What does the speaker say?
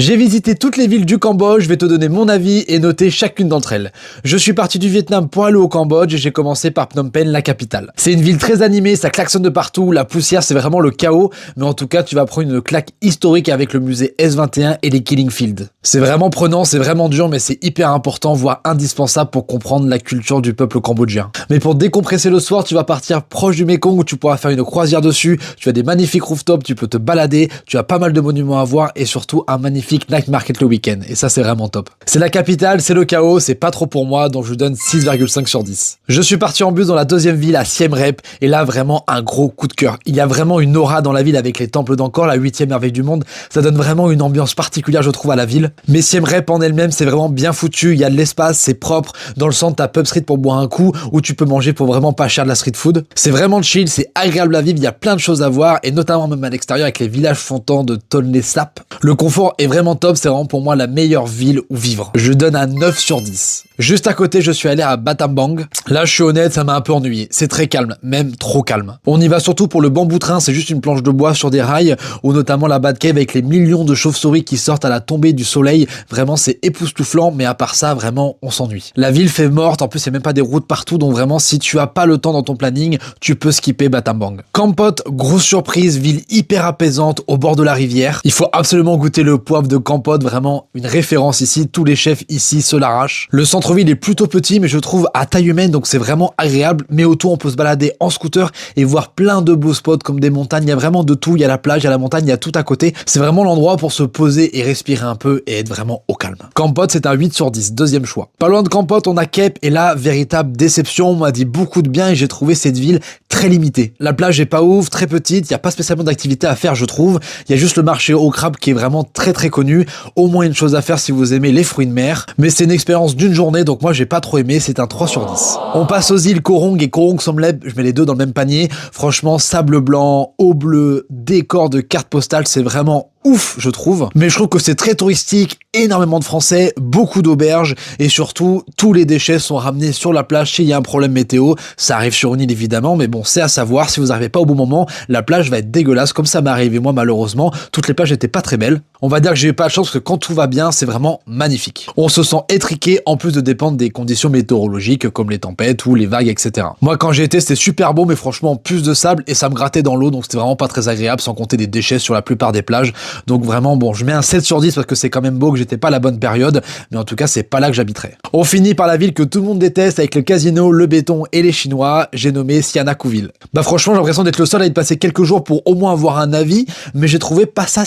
J'ai visité toutes les villes du Cambodge, je vais te donner mon avis et noter chacune d'entre elles. Je suis parti du Vietnam pour aller au Cambodge et j'ai commencé par Phnom Penh, la capitale. C'est une ville très animée, ça klaxonne de partout, la poussière c'est vraiment le chaos, mais en tout cas tu vas prendre une claque historique avec le musée S21 et les Killing Fields. C'est vraiment prenant, c'est vraiment dur, mais c'est hyper important, voire indispensable pour comprendre la culture du peuple cambodgien. Mais pour décompresser le soir, tu vas partir proche du Mekong où tu pourras faire une croisière dessus, tu as des magnifiques rooftops, tu peux te balader, tu as pas mal de monuments à voir et surtout un magnifique night market le week-end. Et ça, c'est vraiment top. C'est la capitale, c'est le chaos, c'est pas trop pour moi, donc je lui donne 6,5 sur 10. Je suis parti en bus dans la deuxième ville à Siem Reap, et là, vraiment un gros coup de cœur. Il y a vraiment une aura dans la ville avec les temples d'Angkor, la 8e merveille du monde. Ça donne vraiment une ambiance particulière, je trouve, à la ville. Mais Siem Reap en elle-même, c'est vraiment bien foutu. Il y a de l'espace, c'est propre. Dans le centre, t'as Pub Street pour boire un coup, où tu peux manger pour vraiment pas cher de la street food. C'est vraiment chill, c'est agréable à vivre, il y a plein de choses à voir, et notamment même à l'extérieur avec les villages flottants de Tonle Sap. Le confort est vraiment top, c'est vraiment pour moi la meilleure ville où vivre. Je donne un 9 sur 10. Juste à côté, je suis allé à Battambang. Là, je suis honnête, ça m'a un peu ennuyé. C'est très calme, même trop calme. On y va surtout pour le bambou train, c'est juste une planche de bois sur des rails, ou notamment la Batcave avec les millions de chauves-souris qui sortent à la tombée du soleil. Vraiment, c'est époustouflant, mais à part ça, vraiment, on s'ennuie. La ville fait morte, en plus, il n'y a même pas des routes partout, donc vraiment, si tu as pas le temps dans ton planning, tu peux skipper Battambang. Kampot, grosse surprise, ville hyper apaisante au bord de la rivière. Il faut absolument goûter le poivre de Kampot, vraiment une référence ici, tous les chefs ici se l'arrachent. Le centre-ville est plutôt petit, mais je trouve à taille humaine, donc c'est vraiment agréable, mais autour on peut se balader en scooter et voir plein de beaux spots comme des montagnes, il y a vraiment de tout, il y a la plage, il y a la montagne, il y a tout à côté. C'est vraiment l'endroit pour se poser et respirer un peu et être vraiment au calme. Kampot, c'est un 8 sur 10, deuxième choix. Pas loin de Kampot, on a Kep, et là, véritable déception, on m'a dit beaucoup de bien et j'ai trouvé cette ville très limitée. La plage est pas ouf, très petite, il n'y a pas spécialement d'activité à faire, je trouve. Il y a juste le marché au crabe qui est vraiment très connu. Au moins une chose à faire si vous aimez les fruits de mer. Mais c'est une expérience d'une journée, donc moi j'ai pas trop aimé, c'est un 3 sur 10. On passe aux îles Koh Rong et Koh Rong Somlep, je mets les deux dans le même panier. Franchement, sable blanc, eau bleue, décor de carte postale, c'est vraiment ouf, je trouve. Mais je trouve que c'est très touristique, énormément de Français, beaucoup d'auberges, et surtout, tous les déchets sont ramenés sur la plage s'il y a un problème météo. Ça arrive sur une île évidemment, mais bon, c'est à savoir, si vous n'arrivez pas au bon moment, la plage va être dégueulasse, comme ça m'est arrivé moi malheureusement. Toutes les plages n'étaient pas très belles. On va dire que j'ai eu pas de chance parce que quand tout va bien, c'est vraiment magnifique. On se sent étriqué en plus de dépendre des conditions météorologiques comme les tempêtes ou les vagues, etc. Moi quand j'ai été, c'était super beau, mais franchement plus de sable et ça me grattait dans l'eau, donc c'était vraiment pas très agréable, sans compter des déchets sur la plupart des plages. Donc vraiment, bon, je mets un 7 sur 10 parce que c'est quand même beau, que j'étais pas à la bonne période, mais en tout cas, c'est pas là que j'habiterai. On finit par la ville que tout le monde déteste avec le casino, le béton et les Chinois, j'ai nommé Sihanoukville. Bah franchement, j'ai l'impression d'être le seul à y passer quelques jours pour au moins avoir un avis, mais j'ai trouvé pas ça